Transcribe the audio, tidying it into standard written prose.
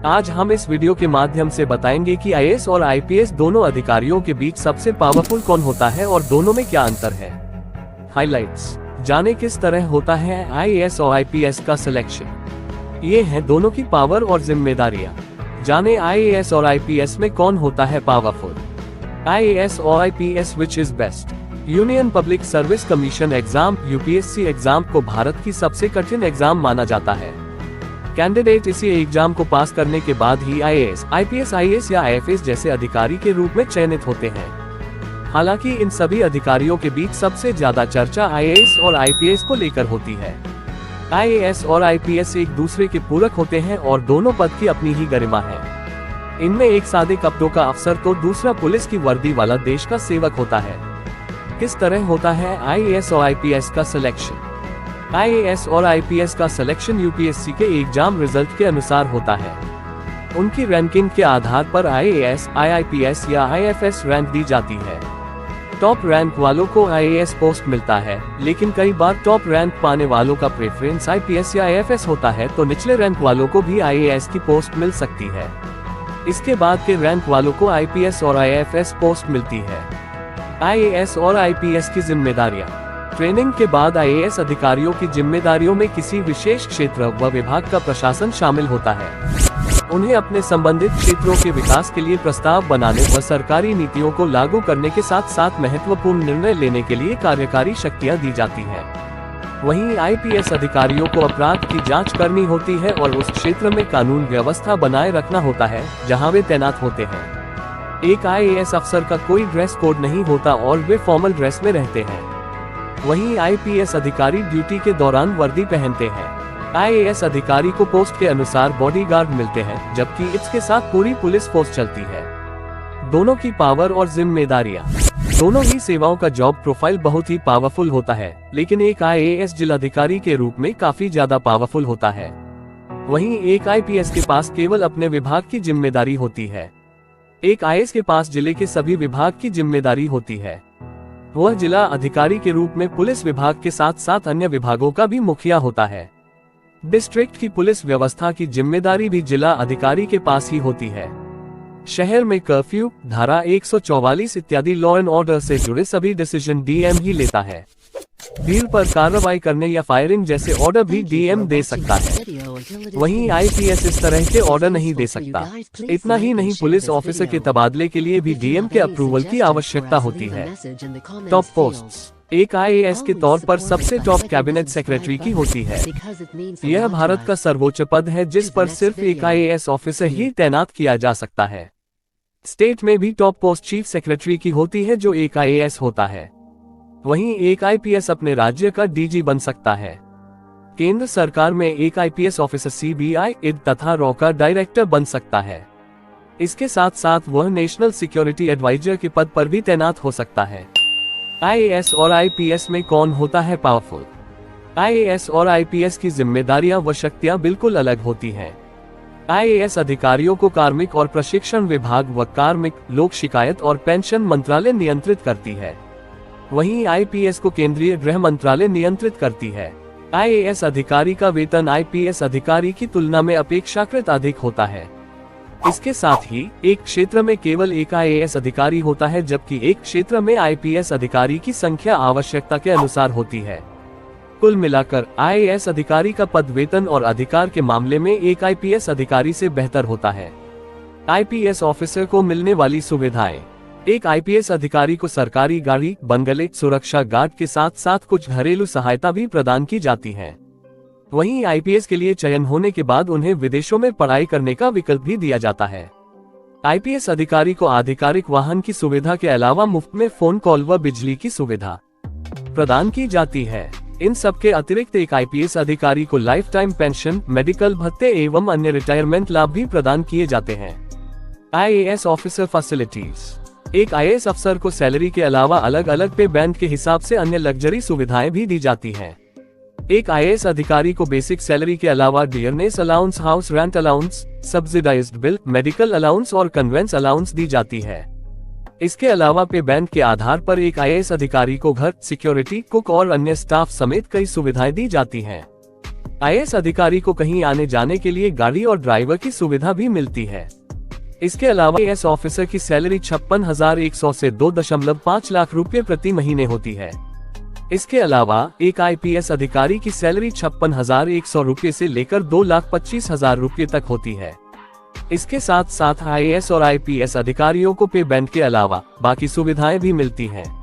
आज हम इस वीडियो के माध्यम से बताएंगे कि आईएएस और आईपीएस दोनों अधिकारियों के बीच सबसे पावरफुल कौन होता है और दोनों में क्या अंतर है। हाइलाइट्स, जाने किस तरह होता है आईएएस और आईपीएस का सिलेक्शन। ये हैं दोनों की पावर और जिम्मेदारियां। जाने आईएएस और आईपीएस में कौन होता है पावरफुल। आईएएस और IPS which is best. Union public service commission exam UPSC exam को भारत की सबसे कठिन एग्जाम माना जाता है। कैंडिडेट इसी एग्जाम को पास करने के बाद ही आईएएस, आईपीएस, आईएएस या आईएफएस जैसे अधिकारी के रूप में चयनित होते हैं। हालांकि इन सभी अधिकारियों के बीच सबसे ज्यादा चर्चा आईएएस और आईपीएस को लेकर होती है। आईएएस और आईपीएस एक दूसरे के पूरक होते हैं और दोनों पद की अपनी ही गरिमा है। इनमें एक सादे कपड़ों का अफसर तो दूसरा पुलिस की वर्दी वाला देश का सेवक होता है। किस तरह होता है आईएएस और आईपीएस का सिलेक्शन। आईएएस और आईपीएस का सिलेक्शन यूपीएससी के एग्जाम रिजल्ट के अनुसार होता है। उनकी रैंकिंग के आधार पर आईएएस, आईपीएस या आईएफएस रैंक दी जाती है। टॉप रैंक वालों को आईएएस पोस्ट मिलता है, लेकिन कई बार टॉप रैंक पाने वालों का प्रेफरेंस आईपीएस या आईएफएस होता है, तो निचले रैंक वालों को भी आईएएस की पोस्ट मिल सकती है। इसके बाद के रैंक वालों को आईपीएस और आईएफएस पोस्ट मिलती है। आईएएस और आईपीएस की जिम्मेदारियां। ट्रेनिंग के बाद आईएएस अधिकारियों की जिम्मेदारियों में किसी विशेष क्षेत्र व विभाग का प्रशासन शामिल होता है। उन्हें अपने संबंधित क्षेत्रों के विकास के लिए प्रस्ताव बनाने व सरकारी नीतियों को लागू करने के साथ साथ महत्वपूर्ण निर्णय लेने के लिए कार्यकारी शक्तियां दी जाती हैं। वहीं आईपीएस अधिकारियों को अपराध की जांच करनी होती है और उस क्षेत्र में कानून व्यवस्था बनाए रखना होता है जहां वे तैनात होते हैं। एक आईएएस अफसर का कोई ड्रेस कोड नहीं होता और वे फॉर्मल ड्रेस में रहते हैं। वहीं आईपीएस अधिकारी ड्यूटी के दौरान वर्दी पहनते हैं। आईएएस अधिकारी को पोस्ट के अनुसार बॉडीगार्ड मिलते हैं, जबकि इसके साथ पूरी पुलिस फोर्स चलती है। दोनों की पावर और जिम्मेदारियां। दोनों ही सेवाओं का जॉब प्रोफाइल बहुत ही पावरफुल होता है, लेकिन एक आईएएस जिलाधिकारी के रूप में काफी ज्यादा पावरफुल होता है। वहीं एक आईपीएस के पास केवल अपने विभाग की जिम्मेदारी होती है। एक आईएएस के पास जिले के सभी विभाग की जिम्मेदारी होती है। वह जिला अधिकारी के रूप में पुलिस विभाग के साथ साथ अन्य विभागों का भी मुखिया होता है। डिस्ट्रिक्ट की पुलिस व्यवस्था की जिम्मेदारी भी जिला अधिकारी के पास ही होती है। शहर में कर्फ्यू, धारा 144 इत्यादि लॉ एंड ऑर्डर से जुड़े सभी डिसीजन डीएम ही लेता है। भीड़ पर कार्रवाई करने या फायरिंग जैसे ऑर्डर भी डीएम दे सकता है। वहीं आईपीएस इस तरह के ऑर्डर नहीं दे सकता। इतना ही नहीं, पुलिस ऑफिसर के तबादले के लिए भी डीएम के अप्रूवल की आवश्यकता होती है। Top posts. एक आईएएस के तौर पर सबसे टॉप कैबिनेट सेक्रेटरी की होती है। यह भारत का सर्वोच्च पद है जिस पर सिर्फ एक आईएएस ऑफिसर ही तैनात किया जा सकता है। स्टेट में भी टॉप पोस्ट चीफ सेक्रेटरी की होती है जो एक आईएएस होता है। वहीं एक आईपीएस अपने राज्य का डीजी बन सकता है। केंद्र सरकार में एक आईपीएस ऑफिसर सीबीआई, ईडी तथा रॉ का डायरेक्टर बन सकता है। इसके साथ साथ वह नेशनल सिक्योरिटी एडवाइजर के पद पर भी तैनात हो सकता है। आईएएस और आईपीएस में कौन होता है पावरफुल। आईएएस और आईपीएस की जिम्मेदारियां व शक्तियां बिल्कुल अलग होती हैं। आईएएस अधिकारियों को कार्मिक और प्रशिक्षण विभाग व कार्मिक, लोक शिकायत और पेंशन मंत्रालय नियंत्रित करती है। वहीं आईपीएस को केंद्रीय गृह मंत्रालय नियंत्रित करती है। आईएएस अधिकारी का वेतन आईपीएस अधिकारी की तुलना में अपेक्षाकृत अधिक होता है। इसके साथ ही एक क्षेत्र में केवल एक आईएएस अधिकारी होता है, जबकि एक क्षेत्र में आईपीएस अधिकारी की संख्या आवश्यकता के अनुसार होती है। कुल मिलाकर आईएएस अधिकारी का पद, वेतन और अधिकार के मामले में एक आईपीएस अधिकारी से बेहतर होता है। आईपीएस ऑफिसर को मिलने वाली सुविधाएं। एक आईपीएस अधिकारी को सरकारी गाड़ी, बंगले, सुरक्षा गार्ड के साथ साथ कुछ घरेलू सहायता भी प्रदान की जाती है। वहीं आईपीएस के लिए चयन होने के बाद उन्हें विदेशों में पढ़ाई करने का विकल्प भी दिया जाता है। आईपीएस अधिकारी को आधिकारिक वाहन की सुविधा के अलावा मुफ्त में फोन कॉल व बिजली की सुविधा प्रदान की जाती है। इन सब के अतिरिक्त एक आईपीएस अधिकारी को लाइफ टाइम पेंशन, मेडिकल भत्ते एवं अन्य रिटायरमेंट लाभ भी प्रदान किए जाते हैं। IAS officer facilities. एक आईएएस अफसर को सैलरी के अलावा अलग अलग पे बैंड के हिसाब से अन्य लग्जरी सुविधाएं भी दी जाती हैं। एक आईएएस अधिकारी को बेसिक सैलरी के अलावा dearness allowance, house rent allowance, subsidised bill, medical allowance और कन्वेंस अलाउंस दी जाती है। इसके अलावा पे बैंड के आधार पर एक आईएएस अधिकारी को घर, सिक्योरिटी, कुक और अन्य स्टाफ समेत कई सुविधाएं दी जाती हैं। आईएएस अधिकारी को कहीं आने जाने के लिए गाड़ी और ड्राइवर की सुविधा भी मिलती है। इसके अलावा आईएएस ऑफिसर की सैलरी 56,100 से 2.5 लाख रुपए प्रति महीने होती है। इसके अलावा एक आईपीएस अधिकारी की सैलरी 56,100 रुपए से लेकर 2,25,000 रुपए तक होती है। इसके साथ साथ आईएएस और आईपीएस अधिकारियों को पे बैंड के अलावा बाकी सुविधाएं भी मिलती हैं।